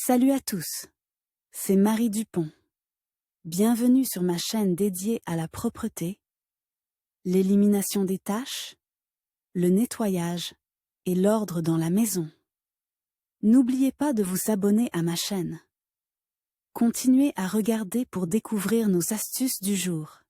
Salut à tous, c'est Marie Dupont. Bienvenue sur ma chaîne dédiée à la propreté, l'élimination des taches, le nettoyage et l'ordre dans la maison. N'oubliez pas de vous abonner à ma chaîne. Continuez à regarder pour découvrir nos astuces du jour.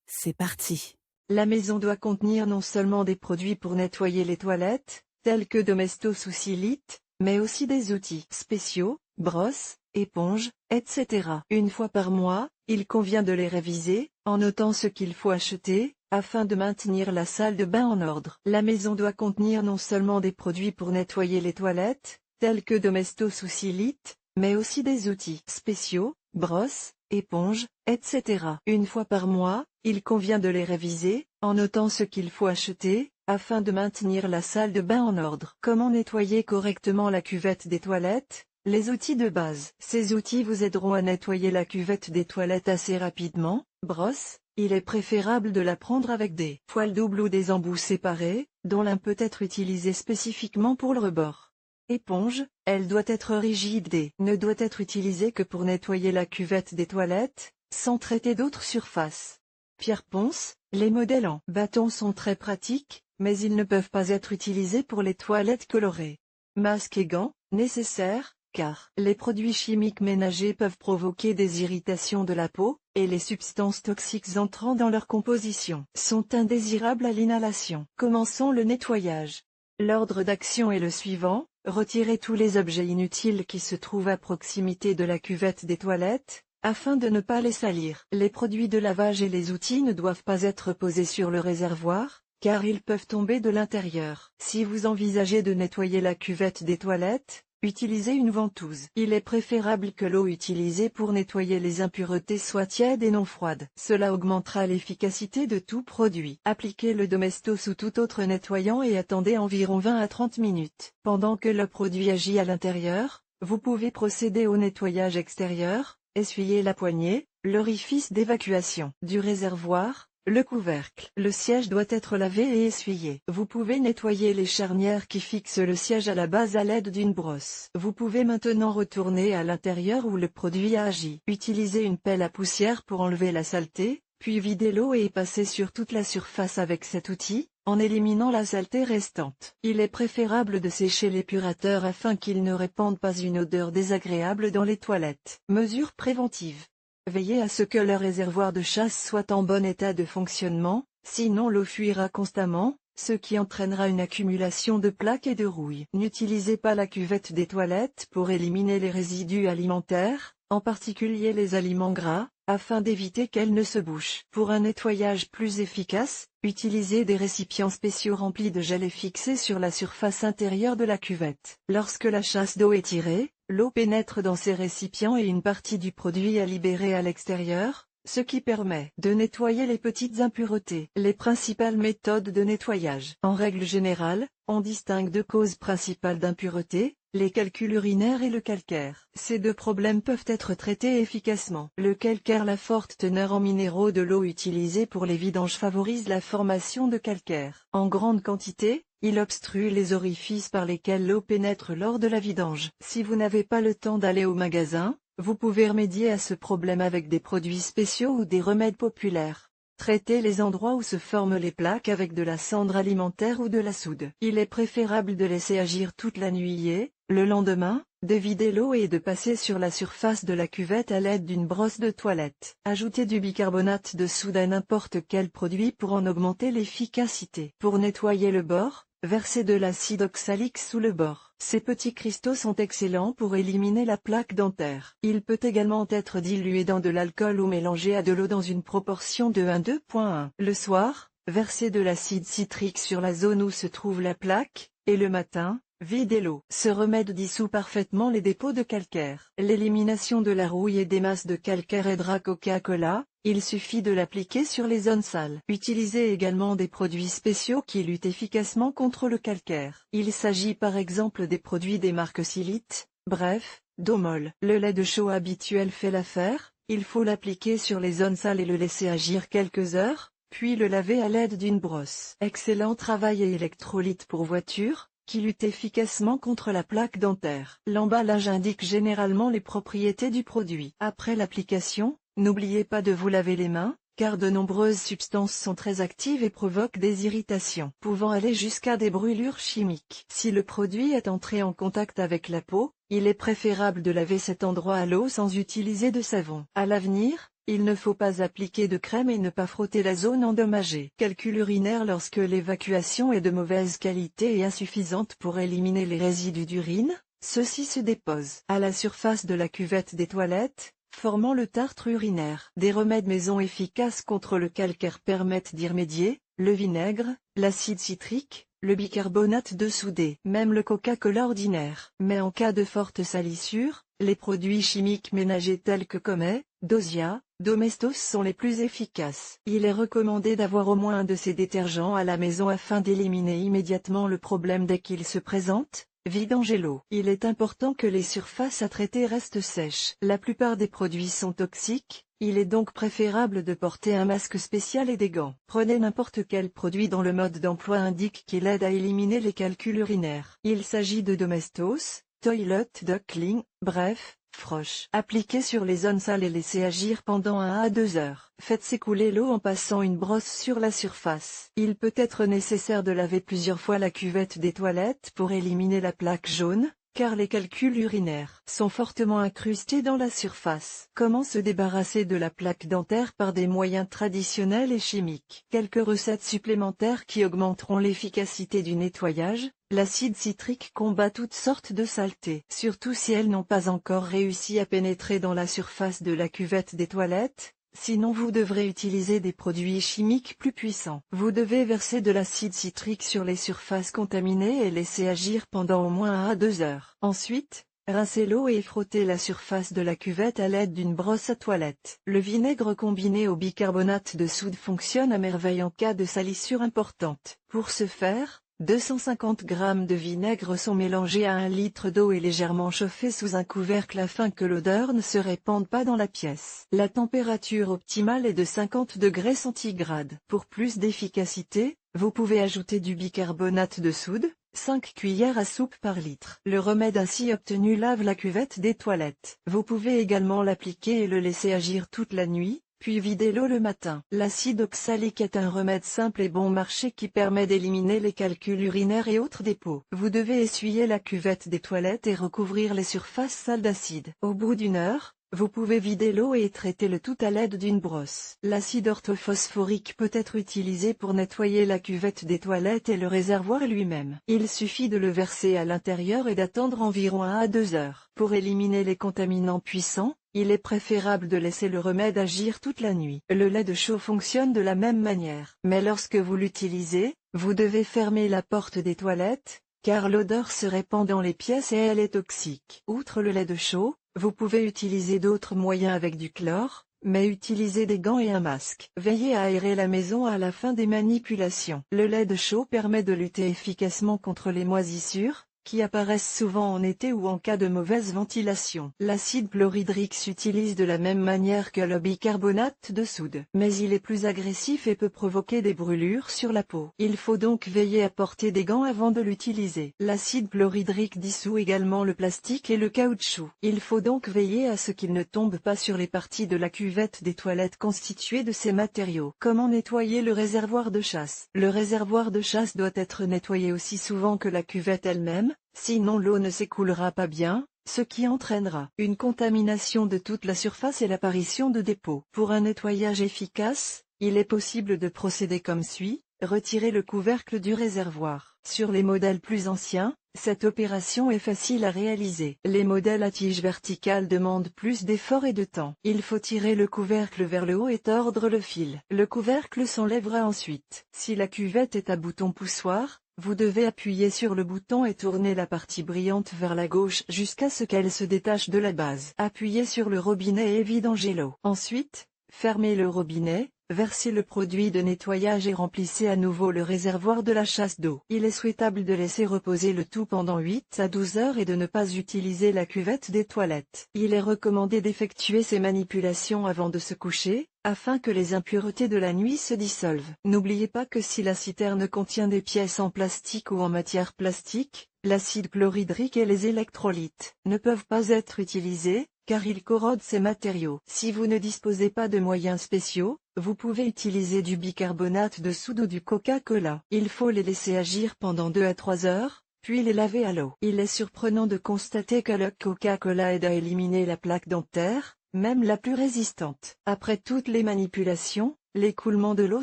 C'est parti. La maison doit contenir non seulement des produits pour nettoyer les toilettes, tels que Domestos ou Silite, mais aussi des outils spéciaux, brosses, éponges, etc. Une fois par mois, il convient de les réviser, en notant ce qu'il faut acheter, afin de maintenir la salle de bain en ordre. La maison doit contenir non seulement des produits pour nettoyer les toilettes, tels que Domestos ou Silite, mais aussi des outils spéciaux, brosses, éponges, etc. Une fois par mois, il convient de les réviser, en notant ce qu'il faut acheter, afin de maintenir la salle de bain en ordre. Comment nettoyer correctement la cuvette des toilettes? Les outils de base. Ces outils vous aideront à nettoyer la cuvette des toilettes assez rapidement. Brosse, il est préférable de la prendre avec des poils doubles ou des embouts séparés, dont l'un peut être utilisé spécifiquement pour le rebord. Éponge, elle doit être rigide et ne doit être utilisée que pour nettoyer la cuvette des toilettes, sans traiter d'autres surfaces. Pierre ponce, les modèles en bâton sont très pratiques, mais ils ne peuvent pas être utilisés pour les toilettes colorées. Masque et gants, nécessaires, car les produits chimiques ménagers peuvent provoquer des irritations de la peau, et les substances toxiques entrant dans leur composition sont indésirables à l'inhalation. Commençons le nettoyage. L'ordre d'action est le suivant: retirez tous les objets inutiles qui se trouvent à proximité de la cuvette des toilettes, afin de ne pas les salir. Les produits de lavage et les outils ne doivent pas être posés sur le réservoir, car ils peuvent tomber de l'intérieur. Si vous envisagez de nettoyer la cuvette des toilettes, utilisez une ventouse. Il est préférable que l'eau utilisée pour nettoyer les impuretés soit tiède et non froide. Cela augmentera l'efficacité de tout produit. Appliquez le Domestos ou tout autre nettoyant et attendez environ 20 à 30 minutes. Pendant que le produit agit à l'intérieur, vous pouvez procéder au nettoyage extérieur. Essuyez la poignée, l'orifice d'évacuation du réservoir, le couvercle. Le siège doit être lavé et essuyé. Vous pouvez nettoyer les charnières qui fixent le siège à la base à l'aide d'une brosse. Vous pouvez maintenant retourner à l'intérieur où le produit a agi. Utilisez une pelle à poussière pour enlever la saleté, puis videz l'eau et passez sur toute la surface avec cet outil, en éliminant la saleté restante. Il est préférable de sécher l'épurateur afin qu'il ne répande pas une odeur désagréable dans les toilettes. Mesures préventives. Veillez à ce que le réservoir de chasse soit en bon état de fonctionnement, sinon l'eau fuira constamment, ce qui entraînera une accumulation de plaques et de rouille. N'utilisez pas la cuvette des toilettes pour éliminer les résidus alimentaires, en particulier les aliments gras, afin d'éviter qu'elle ne se bouche. Pour un nettoyage plus efficace, utilisez des récipients spéciaux remplis de gel et fixés sur la surface intérieure de la cuvette. Lorsque la chasse d'eau est tirée, l'eau pénètre dans ces récipients et une partie du produit est libérée à l'extérieur, ce qui permet de nettoyer les petites impuretés. Les principales méthodes de nettoyage. En règle générale, on distingue deux causes principales d'impuretés: les calculs urinaires et le calcaire. Ces deux problèmes peuvent être traités efficacement. Le calcaire. La forte teneur en minéraux de l'eau utilisée pour les vidanges favorise la formation de calcaire. En grande quantité, il obstrue les orifices par lesquels l'eau pénètre lors de la vidange. Si vous n'avez pas le temps d'aller au magasin, vous pouvez remédier à ce problème avec des produits spéciaux ou des remèdes populaires. Traitez les endroits où se forment les plaques avec de la cendre alimentaire ou de la soude. Il est préférable de laisser agir toute la nuit et, le lendemain, de vider l'eau et de passer sur la surface de la cuvette à l'aide d'une brosse de toilette. Ajoutez du bicarbonate de soude à n'importe quel produit pour en augmenter l'efficacité. Pour nettoyer le bord, versez de l'acide oxalique sous le bord. Ces petits cristaux sont excellents pour éliminer la plaque dentaire. Il peut également être dilué dans de l'alcool ou mélangé à de l'eau dans une proportion de 1:2.1. Le soir, versez de l'acide citrique sur la zone où se trouve la plaque, et le matin, videz l'eau. Ce remède dissout parfaitement les dépôts de calcaire. L'élimination de la rouille et des masses de calcaire aidera Coca-Cola. Il suffit de l'appliquer sur les zones sales. Utilisez également des produits spéciaux qui luttent efficacement contre le calcaire. Il s'agit par exemple des produits des marques Silite, bref, Domol. Le lait de chaux habituel fait l'affaire. Il faut l'appliquer sur les zones sales et le laisser agir quelques heures, puis le laver à l'aide d'une brosse. Excellent travail et électrolyte pour voiture. qui lutte efficacement contre la plaque dentaire. L'emballage indique généralement les propriétés du produit. Après l'application, n'oubliez pas de vous laver les mains, car de nombreuses substances sont très actives et provoquent des irritations, pouvant aller jusqu'à des brûlures chimiques. Si le produit est entré en contact avec la peau, il est préférable de laver cet endroit à l'eau sans utiliser de savon. À l'avenir, il ne faut pas appliquer de crème et ne pas frotter la zone endommagée. Calcul urinaire. Lorsque l'évacuation est de mauvaise qualité et insuffisante pour éliminer les résidus d'urine, ceux-ci se déposent à la surface de la cuvette des toilettes, formant le tartre urinaire. Des remèdes maison efficaces contre le calcaire permettent d'y remédier: le vinaigre, l'acide citrique, le bicarbonate de soude, même le Coca-Cola ordinaire. Mais en cas de forte salissure, les produits chimiques ménagers tels que Comet, Dosia, Domestos sont les plus efficaces. Il est recommandé d'avoir au moins un de ces détergents à la maison afin d'éliminer immédiatement le problème dès qu'il se présente. Vidanger l'eau. Il est important que les surfaces à traiter restent sèches. La plupart des produits sont toxiques, il est donc préférable de porter un masque spécial et des gants. Prenez n'importe quel produit dont le mode d'emploi indique qu'il aide à éliminer les calculs urinaires. Il s'agit de Domestos, Toilet Duckling, bref, Frosh. Appliquez sur les zones sales et laissez agir pendant 1 à 2 heures. Faites s'écouler l'eau en passant une brosse sur la surface. Il peut être nécessaire de laver plusieurs fois la cuvette des toilettes pour éliminer la plaque jaune, car les calculs urinaires sont fortement incrustés dans la surface. Comment se débarrasser de la plaque dentaire par des moyens traditionnels et chimiques? Quelques recettes supplémentaires qui augmenteront l'efficacité du nettoyage. L'acide citrique combat toutes sortes de saletés, surtout si elles n'ont pas encore réussi à pénétrer dans la surface de la cuvette des toilettes. Sinon vous devrez utiliser des produits chimiques plus puissants. Vous devez verser de l'acide citrique sur les surfaces contaminées et laisser agir pendant au moins 1 à 2 heures. Ensuite, rincez l'eau et frottez la surface de la cuvette à l'aide d'une brosse à toilette. Le vinaigre combiné au bicarbonate de soude fonctionne à merveille en cas de salissure importante. Pour ce faire, 250 g de vinaigre sont mélangés à 1 litre d'eau et légèrement chauffés sous un couvercle afin que l'odeur ne se répande pas dans la pièce. La température optimale est de 50 degrés centigrades. Pour plus d'efficacité, vous pouvez ajouter du bicarbonate de soude, 5 cuillères à soupe par litre. Le remède ainsi obtenu lave la cuvette des toilettes. Vous pouvez également l'appliquer et le laisser agir toute la nuit, puis videz-l'eau le matin. L'acide oxalique est un remède simple et bon marché qui permet d'éliminer les calculs urinaires et autres dépôts. Vous devez essuyer la cuvette des toilettes et recouvrir les surfaces sales d'acide. Au bout d'1 heure, vous pouvez vider l'eau et traiter le tout à l'aide d'une brosse. L'acide orthophosphorique peut être utilisé pour nettoyer la cuvette des toilettes et le réservoir lui-même. Il suffit de le verser à l'intérieur et d'attendre environ 1 à 2 heures. Pour éliminer les contaminants puissants, il est préférable de laisser le remède agir toute la nuit. Le lait de chaux fonctionne de la même manière. Mais lorsque vous l'utilisez, vous devez fermer la porte des toilettes, car l'odeur se répand dans les pièces et elle est toxique. Outre le lait de chaux, vous pouvez utiliser d'autres moyens avec du chlore, mais utilisez des gants et un masque. Veillez à aérer la maison à la fin des manipulations. Le lait de chaux permet de lutter efficacement contre les moisissures, qui apparaissent souvent en été ou en cas de mauvaise ventilation. L'acide chlorhydrique s'utilise de la même manière que le bicarbonate de soude, mais il est plus agressif et peut provoquer des brûlures sur la peau. Il faut donc veiller à porter des gants avant de l'utiliser. L'acide chlorhydrique dissout également le plastique et le caoutchouc. Il faut donc veiller à ce qu'il ne tombe pas sur les parties de la cuvette des toilettes constituées de ces matériaux. Comment nettoyer le réservoir de chasse? Le réservoir de chasse doit être nettoyé aussi souvent que la cuvette elle-même, sinon l'eau ne s'écoulera pas bien, ce qui entraînera une contamination de toute la surface et l'apparition de dépôts. Pour un nettoyage efficace, il est possible de procéder comme suit: retirer le couvercle du réservoir. Sur les modèles plus anciens, cette opération est facile à réaliser. Les modèles à tige verticale demandent plus d'efforts et de temps. Il faut tirer le couvercle vers le haut et tordre le fil. Le couvercle s'enlèvera ensuite. Si la cuvette est à bouton poussoir, vous devez appuyer sur le bouton et tourner la partie brillante vers la gauche jusqu'à ce qu'elle se détache de la base. Appuyez sur le robinet et vidangez l'eau. Ensuite, fermez le robinet, versez le produit de nettoyage et remplissez à nouveau le réservoir de la chasse d'eau. Il est souhaitable de laisser reposer le tout pendant 8 à 12 heures et de ne pas utiliser la cuvette des toilettes. Il est recommandé d'effectuer ces manipulations avant de se coucher, afin que les impuretés de la nuit se dissolvent. N'oubliez pas que si la citerne contient des pièces en plastique ou en matière plastique, l'acide chlorhydrique et les électrolytes ne peuvent pas être utilisés, car ils corrodent ces matériaux. Si vous ne disposez pas de moyens spéciaux, vous pouvez utiliser du bicarbonate de soude ou du Coca-Cola. Il faut les laisser agir pendant 2 à 3 heures, puis les laver à l'eau. Il est surprenant de constater que le Coca-Cola aide à éliminer la plaque dentaire, même la plus résistante. Après toutes les manipulations, l'écoulement de l'eau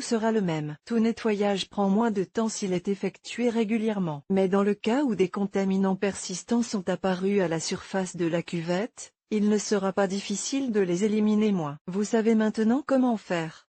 sera le même. Tout nettoyage prend moins de temps s'il est effectué régulièrement. Mais dans le cas où des contaminants persistants sont apparus à la surface de la cuvette, il ne sera pas difficile de les éliminer moins. Vous savez maintenant comment faire.